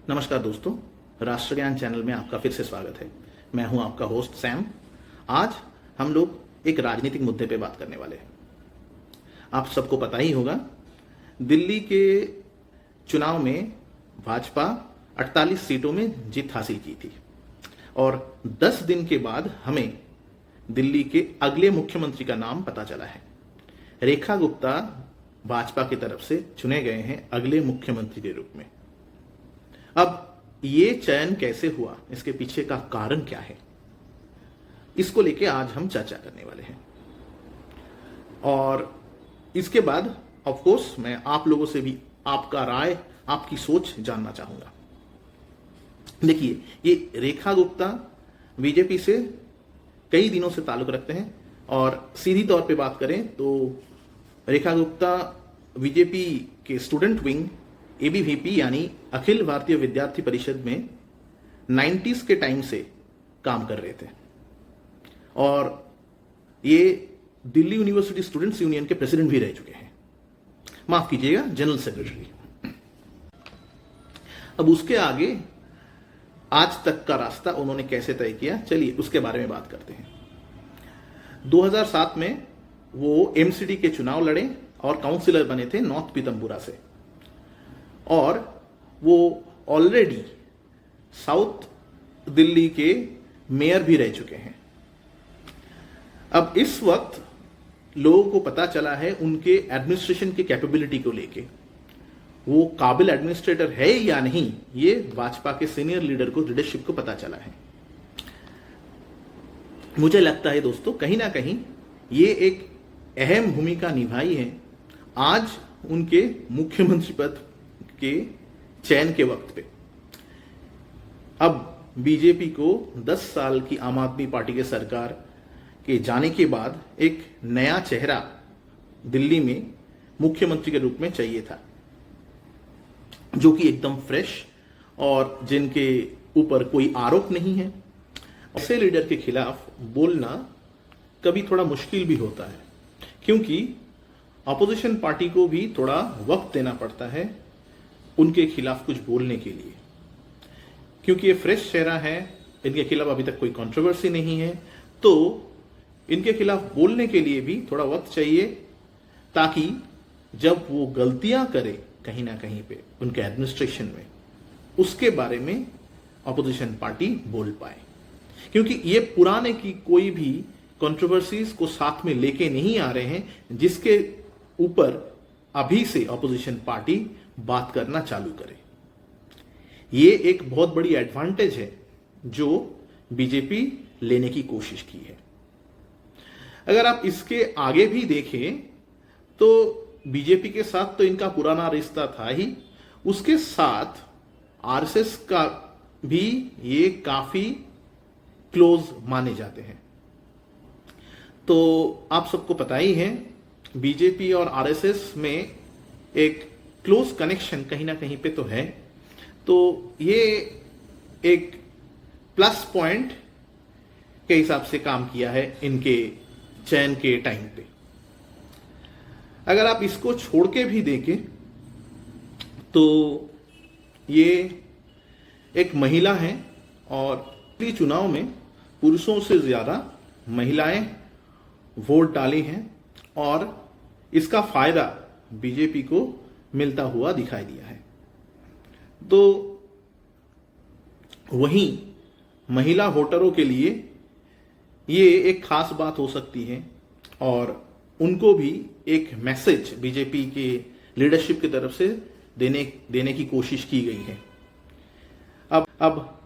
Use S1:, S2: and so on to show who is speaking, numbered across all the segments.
S1: नमस्कार दोस्तों, राष्ट्र ज्ञान चैनल में आपका फिर से स्वागत है। मैं हूं आपका होस्ट सैम। आज हम लोग एक राजनीतिक मुद्दे पे बात करने वाले हैं। आप सबको पता ही होगा, दिल्ली के चुनाव में भाजपा 48 सीटों में जीत हासिल की थी और 10 दिन के बाद हमें दिल्ली के अगले मुख्यमंत्री का नाम पता चला है। रेखा गुप्ता भाजपा की तरफ से चुने गए हैं अगले मुख्यमंत्री के रूप में। अब ये चयन कैसे हुआ, इसके पीछे का कारण क्या है, इसको लेके आज हम चर्चा करने वाले हैं। और इसके बाद ऑफ कोर्स मैं आप लोगों से भी आपका राय, आपकी सोच जानना चाहूंगा। देखिए, ये रेखा गुप्ता बीजेपी से कई दिनों से ताल्लुक रखते हैं और सीधी तौर पे बात करें तो रेखा गुप्ता बीजेपी के स्टूडेंट विंग एबीवीपी यानी अखिल भारतीय विद्यार्थी परिषद में 90s के टाइम से काम कर रहे थे और ये दिल्ली यूनिवर्सिटी स्टूडेंट्स यूनियन के प्रेसिडेंट भी रह चुके हैं, माफ कीजिएगा जनरल सेक्रेटरी। अब उसके आगे आज तक का रास्ता उन्होंने कैसे तय किया, चलिए उसके बारे में बात करते हैं। 2007 में वो एमसीडी के चुनाव लड़े और काउंसिलर बने थे नॉर्थ पीतमपुरा से और वो ऑलरेडी साउथ दिल्ली के मेयर भी रह चुके हैं। अब इस वक्त लोगों को पता चला है उनके एडमिनिस्ट्रेशन की कैपेबिलिटी को लेके, वो काबिल एडमिनिस्ट्रेटर है या नहीं, ये भाजपा के सीनियर लीडर को, लीडरशिप को पता चला है। मुझे लगता है दोस्तों, कहीं ना कहीं ये एक अहम भूमिका निभाई है आज उनके मुख्यमंत्री पद के चयन के वक्त पे। अब बीजेपी को 10 साल की आम आदमी पार्टी के सरकार के जाने के बाद एक नया चेहरा दिल्ली में मुख्यमंत्री के रूप में चाहिए था, जो कि एकदम फ्रेश और जिनके ऊपर कोई आरोप नहीं है। ऐसे लीडर के खिलाफ बोलना कभी थोड़ा मुश्किल भी होता है, क्योंकि अपोजिशन पार्टी को भी थोड़ा वक्त देना पड़ता है उनके खिलाफ कुछ बोलने के लिए, क्योंकि ये फ्रेश चेहरा है, इनके खिलाफ अभी तक कोई कंट्रोवर्सी नहीं है, तो इनके खिलाफ बोलने के लिए भी थोड़ा वक्त चाहिए, ताकि जब वो गलतियां करे कहीं ना कहीं पे उनके एडमिनिस्ट्रेशन में, उसके बारे में अपोजिशन पार्टी बोल पाए। क्योंकि ये पुराने की कोई भी कंट्रोवर्सीज को साथ में लेके नहीं आ रहे हैं, जिसके ऊपर अभी से अपोजिशन पार्टी बात करना चालू करे। ये एक बहुत बड़ी एडवांटेज है जो बीजेपी लेने की कोशिश की है। अगर आप इसके आगे भी देखें तो बीजेपी के साथ तो इनका पुराना रिश्ता था ही, उसके साथ आरएसएस का भी ये काफी क्लोज माने जाते हैं। तो आप सबको पता ही है, बीजेपी और आरएसएस में एक क्लोज कनेक्शन कहीं ना कहीं पे तो है, तो ये एक प्लस पॉइंट के हिसाब से काम किया है इनके चयन के टाइम पे। अगर आप इसको छोड़ के भी देखें तो ये एक महिला है और चुनाव में पुरुषों से ज्यादा महिलाएं वोट डाली हैं और इसका फायदा बीजेपी को मिलता हुआ दिखाई दिया है। तो वहीं महिला वोटरों के लिए ये एक खास बात हो सकती है और उनको भी एक मैसेज बीजेपी के लीडरशिप की तरफ से देने की कोशिश की गई है। अब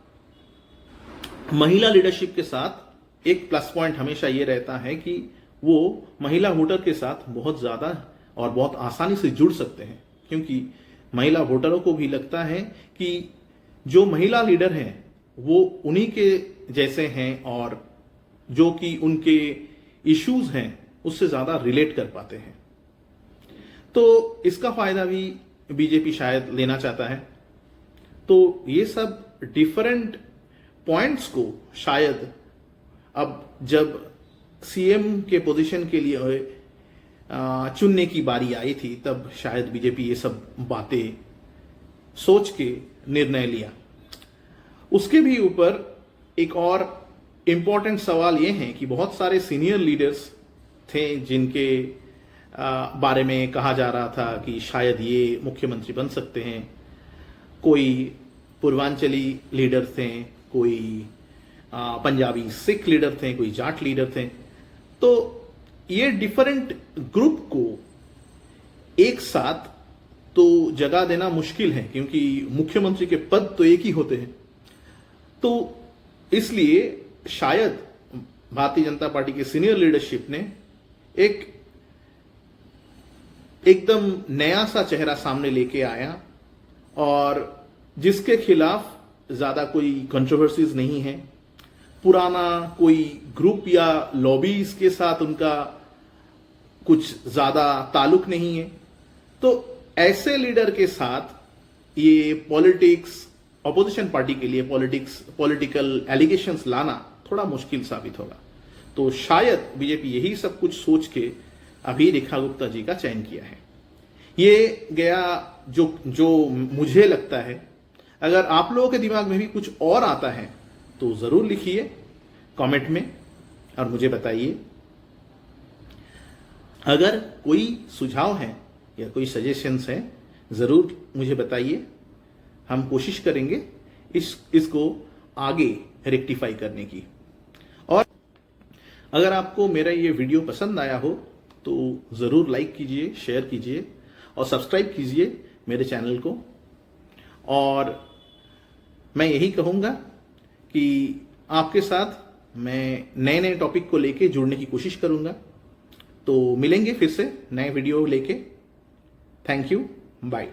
S1: महिला लीडरशिप के साथ एक प्लस पॉइंट हमेशा ये रहता है कि वो महिला वोटर के साथ बहुत ज्यादा और बहुत आसानी से जुड़ सकते हैं, क्योंकि महिला वोटरों को भी लगता है कि जो महिला लीडर हैं वो उन्हीं के जैसे हैं और जो कि उनके इश्यूज हैं उससे ज्यादा रिलेट कर पाते हैं। तो इसका फायदा भी बीजेपी शायद लेना चाहता है। तो ये सब डिफरेंट पॉइंट्स को शायद अब जब सीएम के पोजीशन के लिए चुनने की बारी आई थी, तब शायद बीजेपी ये सब बातें सोच के निर्णय लिया। उसके भी ऊपर एक और इम्पॉर्टेंट सवाल यह है कि बहुत सारे सीनियर लीडर्स थे जिनके बारे में कहा जा रहा था कि शायद ये मुख्यमंत्री बन सकते हैं। कोई पूर्वांचली लीडर थे, कोई पंजाबी सिख लीडर थे, कोई जाट लीडर थे। तो ये डिफरेंट ग्रुप को एक साथ तो जगह देना मुश्किल है, क्योंकि मुख्यमंत्री के पद तो एक ही होते हैं। तो इसलिए शायद भारतीय जनता पार्टी की सीनियर लीडरशिप ने एकदम नया सा चेहरा सामने लेके आया, और जिसके खिलाफ ज्यादा कोई कंट्रोवर्सीज नहीं है। पुराना कोई ग्रुप या लॉबीज के साथ उनका कुछ ज्यादा ताल्लुक नहीं है। तो ऐसे लीडर के साथ ये पॉलिटिक्स, ऑपोजिशन पार्टी के लिए पॉलिटिकल एलिगेशंस लाना थोड़ा मुश्किल साबित होगा। तो शायद बीजेपी यही सब कुछ सोच के अभी रेखा गुप्ता जी का चयन किया है। ये गया जो मुझे लगता है। अगर आप लोगों के दिमाग में भी कुछ और आता है तो जरूर लिखिए कमेंट में और मुझे बताइए। अगर कोई सुझाव है या कोई सजेशंस है जरूर मुझे बताइए। हम कोशिश करेंगे इसको आगे रेक्टिफाई करने की। और अगर आपको मेरा ये वीडियो पसंद आया हो तो जरूर लाइक कीजिए, शेयर कीजिए और सब्सक्राइब कीजिए मेरे चैनल को। और मैं यही कहूंगा कि आपके साथ मैं नए नए टॉपिक को लेके जुड़ने की कोशिश करूंगा। तो मिलेंगे फिर से नए वीडियो लेके। Thank you, bye.